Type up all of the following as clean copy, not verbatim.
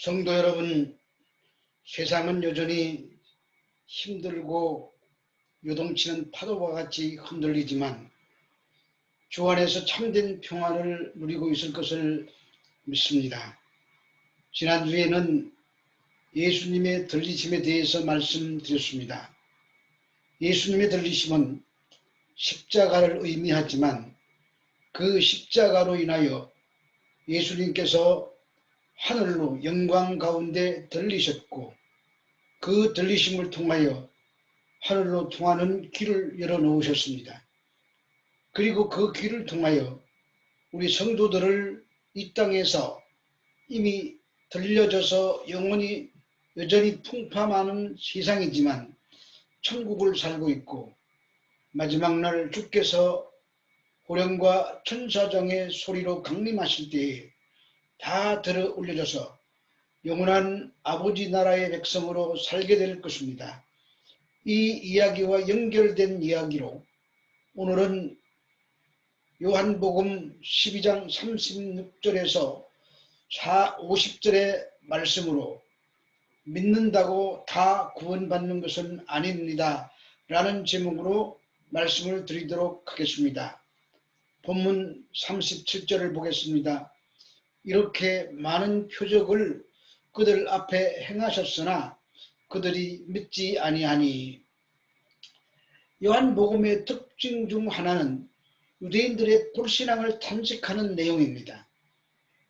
성도 여러분, 세상은 여전히 힘들고 요동치는 파도와 같이 흔들리지만 주 안에서 참된 평안을 누리고 있을 것을 믿습니다. 지난주에는 예수님의 들리심에 대해서 말씀드렸습니다. 예수님의 들리심은 십자가를 의미하지만 그 십자가로 인하여 예수님께서 하늘로 영광 가운데 들리셨고 그 들리심을 통하여 하늘로 통하는 길을 열어놓으셨습니다. 그리고 그 길을 통하여 우리 성도들을 이 땅에서 이미 들려져서 영원히 여전히 풍파많은 세상이지만 천국을 살고 있고 마지막 날 주께서 호령과 천사장의 소리로 강림하실 때에 다 들어 올려져서 영원한 아버지 나라의 백성으로 살게 될 것입니다. 이 이야기와 연결된 이야기로 오늘은 요한복음 12장 36절에서 50절의 말씀으로 믿는다고 다 구원받는 것은 아닙니다. 라는 제목으로 말씀을 드리도록 하겠습니다. 본문 37절을 보겠습니다. 이렇게 많은 표적을 그들 앞에 행하셨으나 그들이 믿지 아니하니. 요한복음의 특징 중 하나는 유대인들의 불신앙을 탐색하는 내용입니다.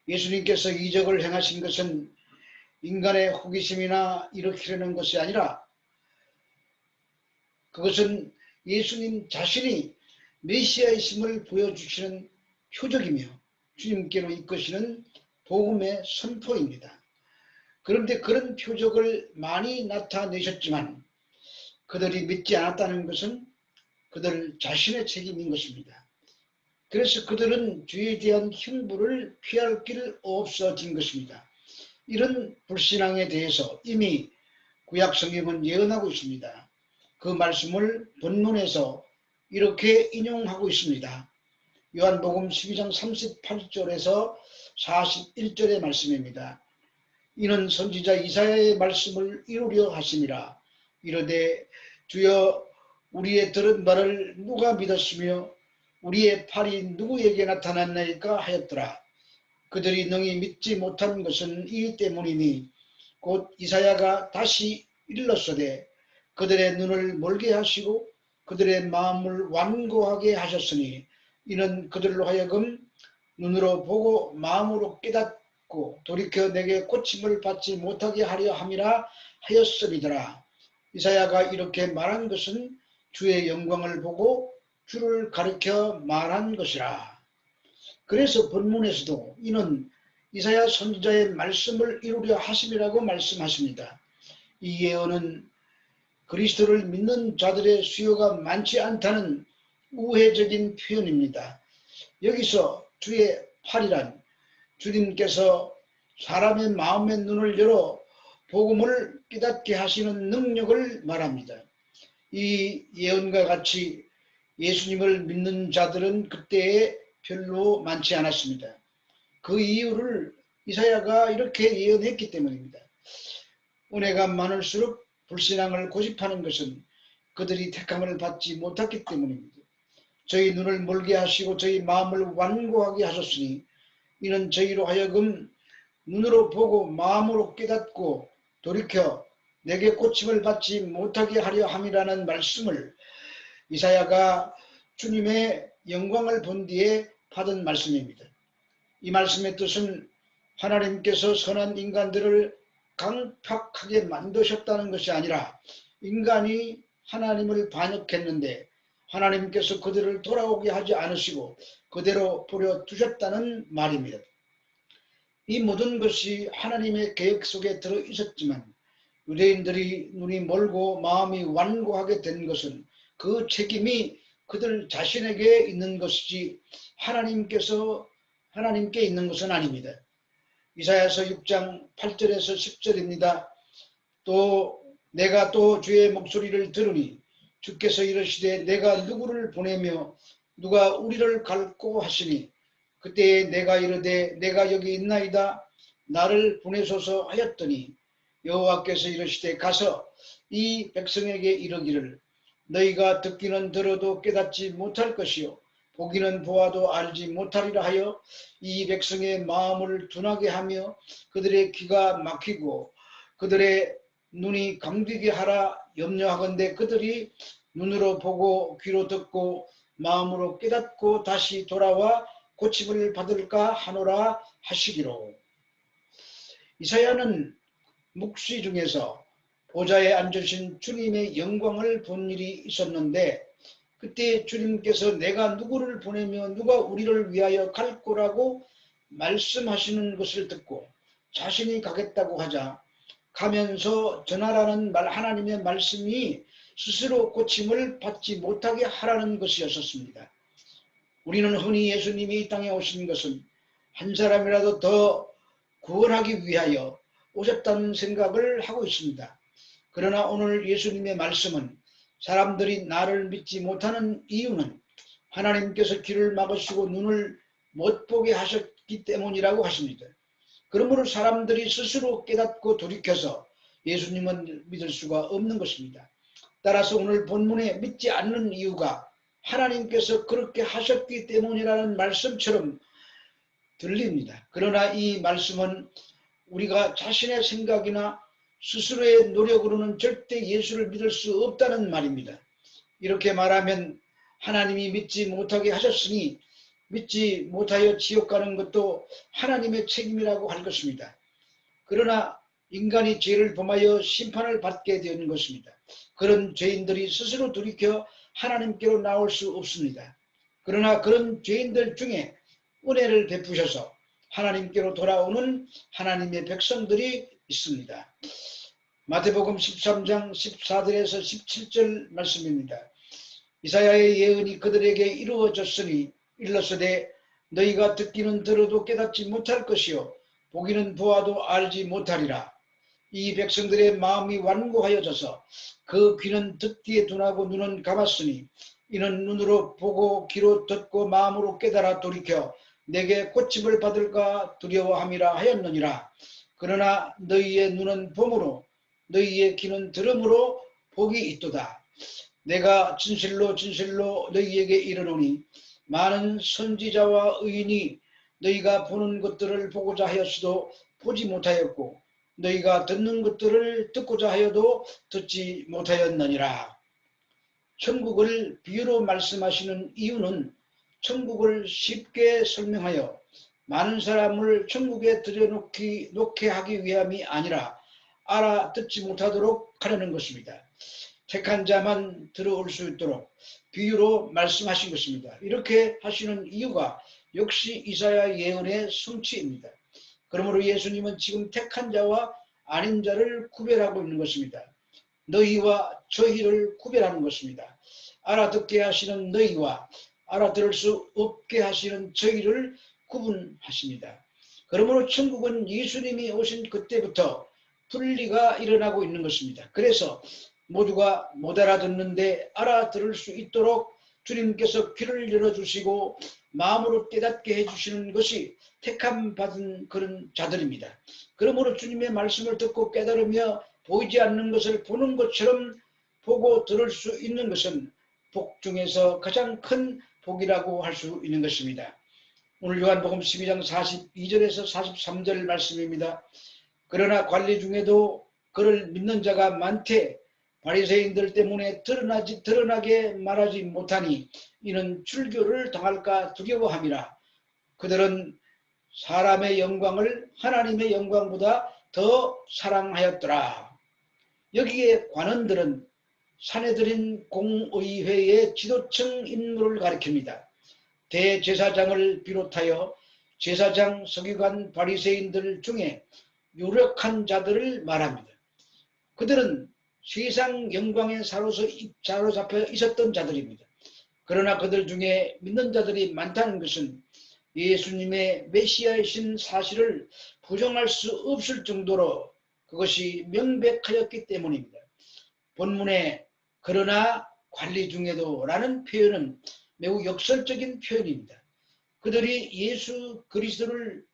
예수님께서 이적을 행하신 것은 인간의 호기심이나 일으키려는 것이 아니라 그것은 예수님 자신이 메시아이심을 보여주시는 표적이며 주님께로 이끄시는 복음의 선포입니다. 그런데 그런 표적을 많이 나타내셨지만 그들이 믿지 않았다는 것은 그들 자신의 책임인 것입니다. 그래서 그들은 주에 대한 형벌을 피할 길 없어진 것입니다. 이런 불신앙에 대해서 이미 구약 성경은 예언하고 있습니다. 그 말씀을 본문에서 이렇게 인용하고 있습니다. 요한복음 12장 38절에서 41절의 말씀입니다. 이는 선지자 이사야의 말씀을 이루려 하심이라. 이르되 주여 우리의 들은 말을 누가 믿었으며 우리의 팔이 누구에게 나타났나이까 하였더라. 그들이 능히 믿지 못한 것은 이 때문이니 곧 이사야가 다시 일렀으되 그들의 눈을 멀게 하시고 그들의 마음을 완고하게 하셨으니 이는 그들로 하여금 눈으로 보고 마음으로 깨닫고 돌이켜 내게 고침을 받지 못하게 하려 함이라 하였음이더라. 이사야가 이렇게 말한 것은 주의 영광을 보고 주를 가리켜 말한 것이라. 그래서 본문에서도 이는 이사야 선지자의 말씀을 이루려 하심이라고 말씀하십니다. 이 예언은 그리스도를 믿는 자들의 수요가 많지 않다는 우회적인 표현입니다. 여기서 주의 팔이란 주님께서 사람의 마음의 눈을 열어 복음을 깨닫게 하시는 능력을 말합니다. 이 예언과 같이 예수님을 믿는 자들은 그때에 별로 많지 않았습니다. 그 이유를 이사야가 이렇게 예언했기 때문입니다. 은혜가 많을수록 불신앙을 고집하는 것은 그들이 택함을 받지 못했기 때문입니다. 저희 눈을 멀게 하시고 저희 마음을 완고하게 하셨으니 이는 저희로 하여금 눈으로 보고 마음으로 깨닫고 돌이켜 내게 고침을 받지 못하게 하려 함이라는 말씀을 이사야가 주님의 영광을 본 뒤에 받은 말씀입니다. 이 말씀의 뜻은 하나님께서 선한 인간들을 강팍하게 만드셨다는 것이 아니라 인간이 하나님을 반역했는데 하나님께서 그들을 돌아오게 하지 않으시고 그대로 버려두셨다는 말입니다. 이 모든 것이 하나님의 계획 속에 들어 있었지만 유대인들이 눈이 멀고 마음이 완고하게 된 것은 그 책임이 그들 자신에게 있는 것이지 하나님께 있는 것은 아닙니다. 이사야서 6장 8절에서 10절입니다. 또 내가 또 주의 목소리를 들으니 주께서 이르시되 내가 누구를 보내며 누가 우리를 갈고 하시니 그때에 내가 이르되 내가 여기 있나이다. 나를 보내소서 하였더니 여호와께서 이르시되 가서 이 백성에게 이르기를 너희가 듣기는 들어도 깨닫지 못할 것이요 보기는 보아도 알지 못하리라 하여 이 백성의 마음을 둔하게 하며 그들의 귀가 막히고 그들의 눈이 감기게 하라 염려하건대 그들이 눈으로 보고 귀로 듣고 마음으로 깨닫고 다시 돌아와 고침을 받을까 하노라 하시기로. 이사야는 묵시 중에서 보좌에 앉으신 주님의 영광을 본 일이 있었는데 그때 주님께서 내가 누구를 보내며 누가 우리를 위하여 갈 거라고 말씀하시는 것을 듣고 자신이 가겠다고 하자 가면서 전하라는 하나님의 말씀이 스스로 고침을 받지 못하게 하라는 것이었습니다. 우리는 흔히 예수님이 이 땅에 오신 것은 한 사람이라도 더 구원하기 위하여 오셨다는 생각을 하고 있습니다. 그러나 오늘 예수님의 말씀은 사람들이 나를 믿지 못하는 이유는 하나님께서 귀를 막으시고 눈을 못 보게 하셨기 때문이라고 하십니다. 그러므로 사람들이 스스로 깨닫고 돌이켜서 예수님은 믿을 수가 없는 것입니다. 따라서 오늘 본문에 믿지 않는 이유가 하나님께서 그렇게 하셨기 때문이라는 말씀처럼 들립니다. 그러나 이 말씀은 우리가 자신의 생각이나 스스로의 노력으로는 절대 예수를 믿을 수 없다는 말입니다. 이렇게 말하면 하나님이 믿지 못하게 하셨으니 믿지 못하여 지옥 가는 것도 하나님의 책임이라고 할 것입니다. 그러나 인간이 죄를 범하여 심판을 받게 되는 것입니다. 그런 죄인들이 스스로 돌이켜 하나님께로 나올 수 없습니다. 그러나 그런 죄인들 중에 은혜를 베푸셔서 하나님께로 돌아오는 하나님의 백성들이 있습니다. 마태복음 13장 14절에서 17절 말씀입니다. 이사야의 예언이 그들에게 이루어졌으니 일러서되 너희가 듣기는 들어도 깨닫지 못할 것이요 보기는 보아도 알지 못하리라. 이 백성들의 마음이 완고하여져서 그 귀는 듣기에 둔하고 눈은 감았으니 이는 눈으로 보고 귀로 듣고 마음으로 깨달아 돌이켜 내게 고침을 받을까 두려워함이라 하였느니라. 그러나 너희의 눈은 봄으로 너희의 귀는 들음으로 복이 있도다. 내가 진실로 진실로 너희에게 이르노니 많은 선지자와 의인이 너희가 보는 것들을 보고자 하였어도 보지 못하였고 너희가 듣는 것들을 듣고자 하여도 듣지 못하였느니라. 천국을 비유로 말씀하시는 이유는 천국을 쉽게 설명하여 많은 사람을 천국에 들여놓게 하기 위함이 아니라 알아듣지 못하도록 하려는 것입니다. 택한 자만 들어올 수 있도록 비유로 말씀하신 것입니다. 이렇게 하시는 이유가 역시 이사야 예언의 성취입니다. 그러므로 예수님은 지금 택한 자와 아닌 자를 구별하고 있는 것입니다. 너희와 저희를 구별하는 것입니다. 알아듣게 하시는 너희와 알아들을 수 없게 하시는 저희를 구분하십니다. 그러므로 천국은 예수님이 오신 그때부터 분리가 일어나고 있는 것입니다. 그래서 모두가 못 알아듣는데 알아들을 수 있도록 주님께서 귀를 열어주시고 마음으로 깨닫게 해주시는 것이 택함 받은 그런 자들입니다. 그러므로 주님의 말씀을 듣고 깨달으며 보이지 않는 것을 보는 것처럼 보고 들을 수 있는 것은 복 중에서 가장 큰 복이라고 할 수 있는 것입니다. 오늘 요한복음 12장 42절에서 43절 말씀입니다. 그러나 관리 중에도 그를 믿는 자가 많되 바리새인들 때문에 드러나게 말하지 못하니 이는 출교를 당할까 두려워함이라. 그들은 사람의 영광을 하나님의 영광보다 더 사랑하였더라. 여기에 관원들은 사내들인 공의회의 지도층 인물을 가리킵니다. 대제사장을 비롯하여 제사장, 서기관, 바리새인들 중에 유력한 자들을 말합니다. 그들은 세상 영광에 사로잡혀 있었던 자들입니다. 그러나 그들 중에 믿는 자들이 많다는 것은 예수님의 메시아이신 사실을 부정할 수 없을 정도로 그것이 명백하였기 때문입니다. 본문에 그러나 관리 중에도 라는 표현은 매우 역설적인 표현입니다. 그들이 예수 그리스도를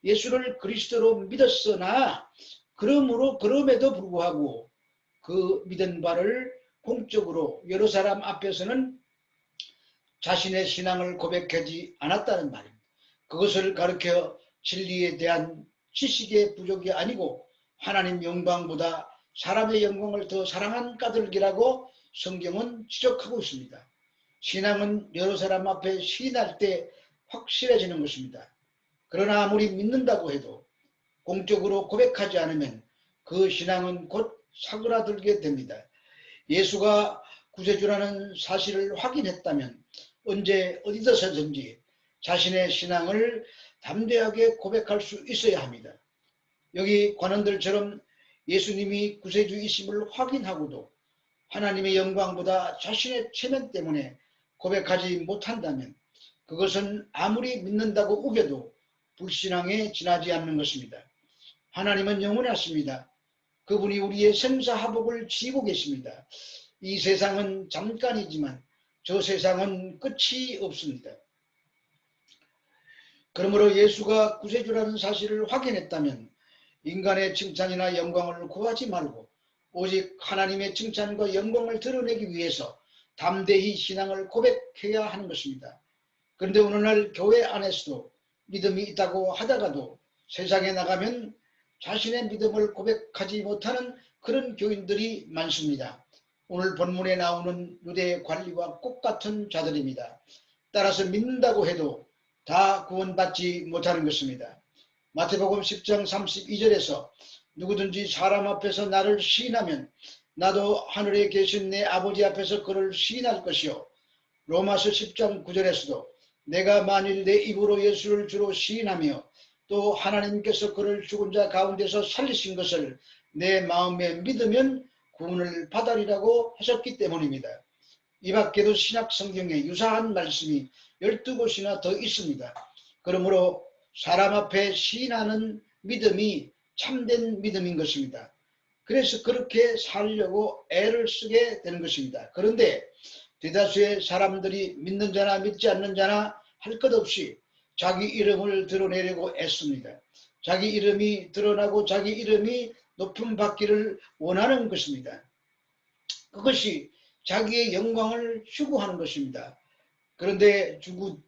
예수를 그리스도로 믿었으나 그럼에도 불구하고 그 믿은 바를 공적으로 여러 사람 앞에서는 자신의 신앙을 고백하지 않았다는 말입니다. 그것을 가르쳐 진리에 대한 지식의 부족이 아니고 하나님 영광보다 사람의 영광을 더 사랑한 까닭이라고 성경은 지적하고 있습니다. 신앙은 여러 사람 앞에 시인할 때 확실해지는 것입니다. 그러나 아무리 믿는다고 해도 공적으로 고백하지 않으면 그 신앙은 곧 사그라들게 됩니다. 예수가 구세주라는 사실을 확인했다면 언제 어디서든지 자신의 신앙을 담대하게 고백할 수 있어야 합니다. 여기 관원들처럼 예수님이 구세주이심을 확인하고도 하나님의 영광보다 자신의 체면 때문에 고백하지 못한다면 그것은 아무리 믿는다고 우겨도 불신앙에 지나지 않는 것입니다. 하나님은 영원하십니다. 그분이 우리의 생사화복을 지고 계십니다. 이 세상은 잠깐이지만 저 세상은 끝이 없습니다. 그러므로 예수가 구세주라는 사실을 확인했다면 인간의 칭찬이나 영광을 구하지 말고 오직 하나님의 칭찬과 영광을 드러내기 위해서 담대히 신앙을 고백해야 하는 것입니다. 그런데 오늘날 교회 안에서도 믿음이 있다고 하다가도 세상에 나가면 자신의 믿음을 고백하지 못하는 그런 교인들이 많습니다. 오늘 본문에 나오는 유대 관리와 똑같은 자들입니다. 따라서 믿는다고 해도 다 구원받지 못하는 것입니다. 마태복음 10장 32절에서 누구든지 사람 앞에서 나를 시인하면 나도 하늘에 계신 내 아버지 앞에서 그를 시인할 것이요. 로마서 10장 9절에서도 내가 만일 내 입으로 예수를 주로 시인하며 또 하나님께서 그를 죽은 자 가운데서 살리신 것을 내 마음에 믿으면 구원을 받으리라고 하셨기 때문입니다. 이 밖에도 신약 성경에 유사한 말씀이 12곳이나 더 있습니다. 그러므로 사람 앞에 시인하는 믿음이 참된 믿음인 것입니다. 그래서 그렇게 살려고 애를 쓰게 되는 것입니다. 그런데 대다수의 사람들이 믿는 자나 믿지 않는 자나 할 것 없이 자기 이름을 드러내려고 애씁니다. 자기 이름이 드러나고 자기 이름이 높임 받기를 원하는 것입니다. 그것이 자기의 영광을 추구하는 것입니다. 그런데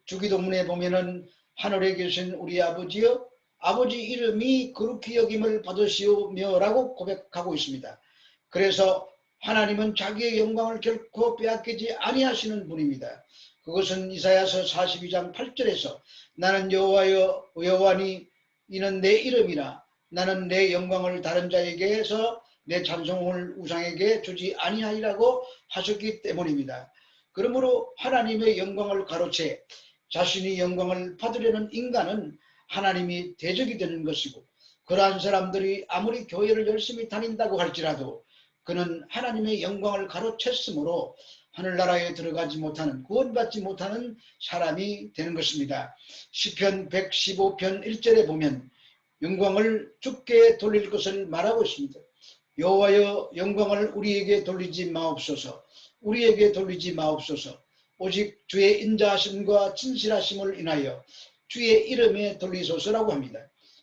주기도문에 보면은 하늘에 계신 우리 아버지여 아버지 이름이 거룩히 여김을 받으시오며 라고 고백하고 있습니다. 그래서 하나님은 자기의 영광을 결코 빼앗기지 아니하시는 분입니다. 그것은 이사야서 42장 8절에서 나는 여호와니 이는 내 이름이라 나는 내 영광을 다른 자에게서 내 찬송을 우상에게 주지 아니하리라고 하셨기 때문입니다. 그러므로 하나님의 영광을 가로채 자신이 영광을 받으려는 인간은 하나님이 대적이 되는 것이고 그러한 사람들이 아무리 교회를 열심히 다닌다고 할지라도 그는 하나님의 영광을 가로챘으므로 하늘나라에 들어가지 못하는 구원받지 못하는 사람이 되는 것입니다. 시편 115편 1절에 보면 영광을 주께 돌릴 것을 말하고 있습니다. 여호와여 영광을 우리에게 돌리지 마옵소서. 우리에게 돌리지 마옵소서. 오직 주의 인자하심과 진실하심을 인하여 주의 이름에 돌리소서라고 합니다.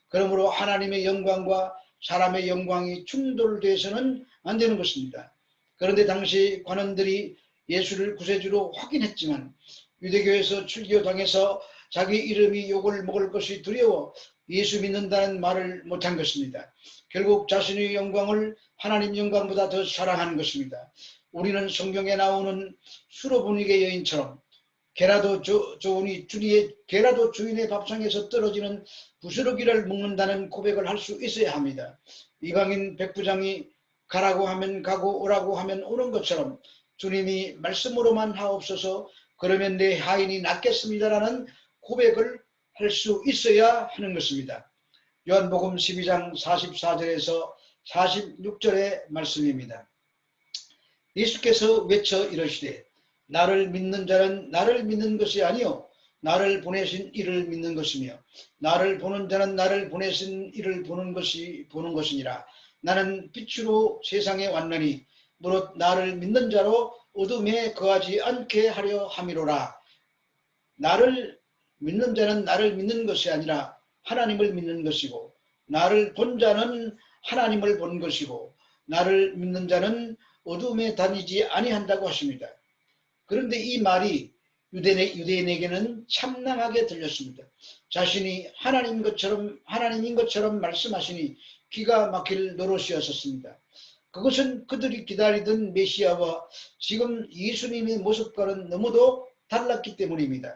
그러므로 하나님의 영광과 사람의 영광이 충돌돼서는 안 되는 것입니다. 그런데 당시 관원들이 예수를 구세주로 확인했지만 유대교에서 출교당해서 자기 이름이 욕을 먹을 것이 두려워 예수 믿는다는 말을 못한 것입니다. 결국 자신의 영광을 하나님 영광보다 더 사랑하는 것입니다. 우리는 성경에 나오는 수로보니게 여인처럼 개라도 주인의 밥상에서 떨어지는 부스러기를 먹는다는 고백을 할 수 있어야 합니다. 이방인 백부장이 가라고 하면 가고 오라고 하면 오는 것처럼 주님이 말씀으로만 하옵소서 그러면 내 하인이 낫겠습니다라는 고백을 할 수 있어야 하는 것입니다. 요한복음 12장 44절에서 46절의 말씀입니다. 예수께서 외쳐 이르시되 나를 믿는 자는 나를 믿는 것이 아니요 나를 보내신 이를 믿는 것이며 나를 보는 자는 나를 보내신 이를 보는 것이니라. 나는 빛으로 세상에 왔나니 무릇 나를 믿는 자로 어둠에 거하지 않게 하려 함이로라. 나를 믿는 자는 나를 믿는 것이 아니라 하나님을 믿는 것이고 나를 본 자는 하나님을 본 것이고 나를 믿는 자는 어둠에 다니지 아니한다고 하십니다. 그런데 이 말이 유대인에게는 참남하게 들렸습니다. 자신이 하나님인 것처럼 말씀하시니 기가 막힐 노릇이었었습니다. 그것은 그들이 기다리던 메시아와 지금 예수님의 모습과는 너무도 달랐기 때문입니다.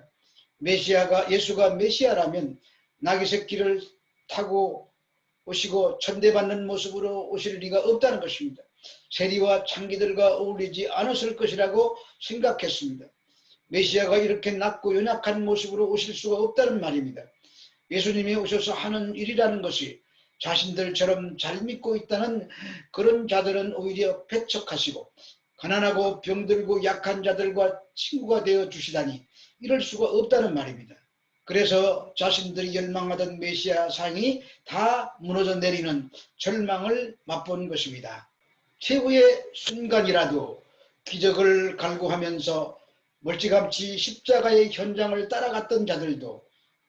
예수가 메시아라면 나귀 새끼를 타고 오시고 천대받는 모습으로 오실 리가 없다는 것입니다. 세리와 창기들과 어울리지 않았을 것이라고 생각했습니다. 메시아가 이렇게 낮고 연약한 모습으로 오실 수가 없다는 말입니다. 예수님이 오셔서 하는 일이라는 것이 자신들처럼 잘 믿고 있다는 그런 자들은 오히려 배척하시고 가난하고 병들고 약한 자들과 친구가 되어 주시다니 이럴 수가 없다는 말입니다. 그래서 자신들이 열망하던 메시아 상이 다 무너져 내리는 절망을 맛본 것입니다. 최후의 순간이라도 기적을 갈구하면서 멀찌감치 십자가의 현장을 따라갔던 자들도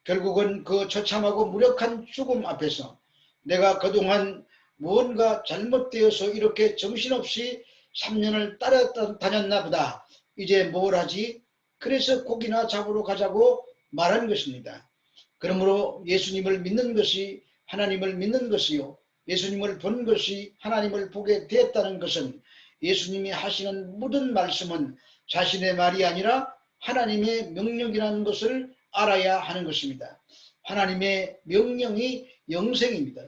결국은 그 처참하고 무력한 죽음 앞에서 내가 그동안 무언가 잘못되어서 이렇게 정신없이 3년을 따라다녔나 보다. 이제 뭘 하지? 그래서 고기나 잡으러 가자고 말한 것입니다. 그러므로 예수님을 믿는 것이 하나님을 믿는 것이요. 예수님을 본 것이 하나님을 보게 되었다는 것은 예수님이 하시는 모든 말씀은 자신의 말이 아니라 하나님의 명령이라는 것을 알아야 하는 것입니다. 하나님의 명령이 영생입니다.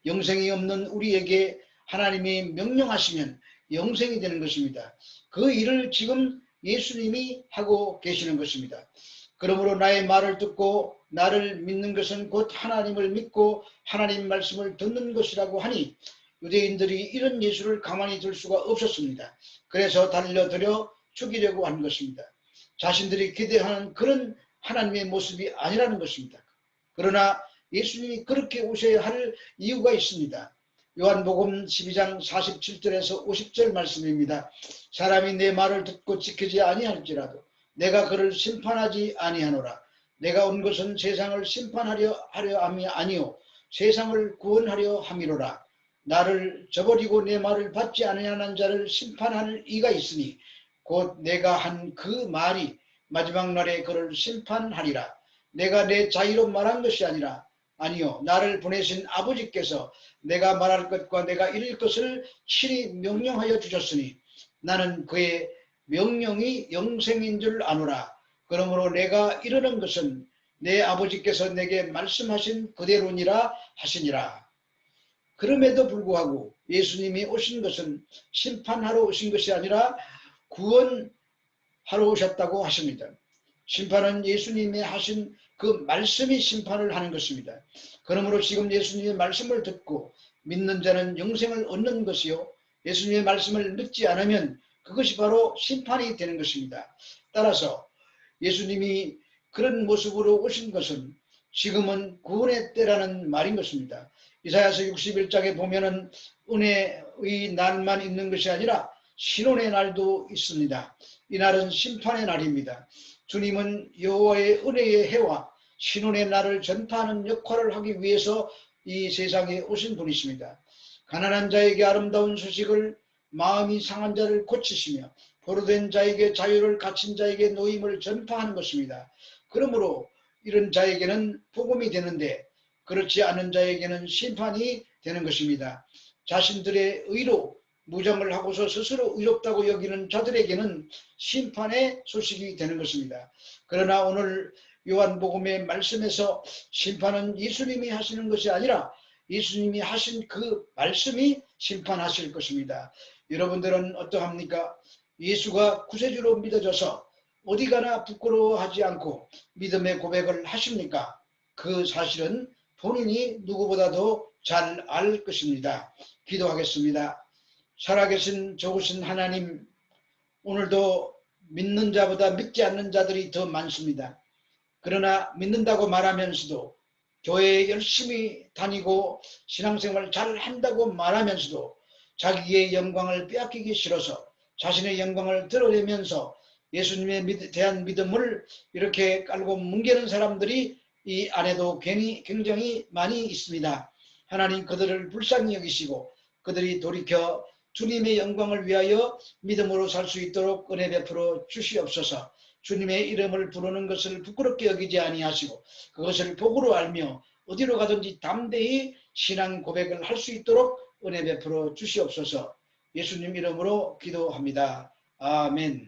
영생이 없는 우리에게 하나님이 명령하시면 영생이 되는 것입니다. 그 일을 지금 예수님이 하고 계시는 것입니다. 그러므로 나의 말을 듣고 나를 믿는 것은 곧 하나님을 믿고 하나님 말씀을 듣는 것이라고 하니 유대인들이 이런 예수를 가만히 둘 수가 없었습니다. 그래서 달려들여 죽이려고 한 것입니다. 자신들이 기대하는 그런 하나님의 모습이 아니라는 것입니다. 그러나 예수님이 그렇게 오셔야 할 이유가 있습니다. 요한복음 12장 47절에서 50절 말씀입니다. 사람이 내 말을 듣고 지키지 아니할지라도 내가 그를 심판하지 아니하노라. 내가 온 것은 세상을 심판하려 함이 아니요 세상을 구원하려 함이로라. 나를 저버리고 내 말을 받지 아니하는 자를 심판할 이가 있으니 곧 내가 한 그 말이 마지막 날에 그를 심판하리라. 내가 내 자유로 말한 것이 아니요 나를 보내신 아버지께서 내가 말할 것과 내가 이룰 것을 친히 명령하여 주셨으니 나는 그의 명령이 영생인 줄 아노라. 그러므로 내가 이르는 것은 내 아버지께서 내게 말씀하신 그대로니라 하시니라. 그럼에도 불구하고 예수님이 오신 것은 심판하러 오신 것이 아니라 구원하러 오셨다고 하십니다. 심판은 예수님이 하신 그 말씀이 심판을 하는 것입니다. 그러므로 지금 예수님의 말씀을 듣고 믿는 자는 영생을 얻는 것이요 예수님의 말씀을 믿지 않으면 그것이 바로 심판이 되는 것입니다. 따라서 예수님이 그런 모습으로 오신 것은 지금은 구원의 때라는 말인 것입니다. 이사야서 61장에 보면은 은혜의 날만 있는 것이 아니라 신원의 날도 있습니다. 이 날은 심판의 날입니다. 주님은 여호와의 은혜의 해와 신원의 날을 전파하는 역할을 하기 위해서 이 세상에 오신 분이십니다. 가난한 자에게 아름다운 소식을, 마음이 상한 자를 고치시며 포로된 자에게 자유를, 갇힌 자에게 노임을 전파하는 것입니다. 그러므로 이런 자에게는 복음이 되는데 그렇지 않은 자에게는 심판이 되는 것입니다. 자신들의 의로 무장을 하고서 스스로 의롭다고 여기는 자들에게는 심판의 소식이 되는 것입니다. 그러나 오늘 요한복음의 말씀에서 심판은 예수님이 하시는 것이 아니라 예수님이 하신 그 말씀이 심판하실 것입니다. 여러분들은 어떠합니까? 예수가 구세주로 믿어져서 어디 가나 부끄러워하지 않고 믿음의 고백을 하십니까? 그 사실은 본인이 누구보다도 잘 알 것입니다. 기도하겠습니다. 살아계신 좋으신 하나님, 오늘도 믿는 자보다 믿지 않는 자들이 더 많습니다. 그러나 믿는다고 말하면서도 교회에 열심히 다니고 신앙생활 잘 한다고 말하면서도 자기의 영광을 빼앗기기 싫어서 자신의 영광을 드러내면서 예수님에 대한 믿음을 이렇게 깔고 뭉개는 사람들이 이 안에도 굉장히 많이 있습니다. 하나님 그들을 불쌍히 여기시고 그들이 돌이켜 주님의 영광을 위하여 믿음으로 살 수 있도록 은혜 베풀어 주시옵소서. 주님의 이름을 부르는 것을 부끄럽게 여기지 아니하시고 그것을 복으로 알며 어디로 가든지 담대히 신앙 고백을 할 수 있도록 은혜 베풀어 주시옵소서. 예수님 이름으로 기도합니다. 아멘.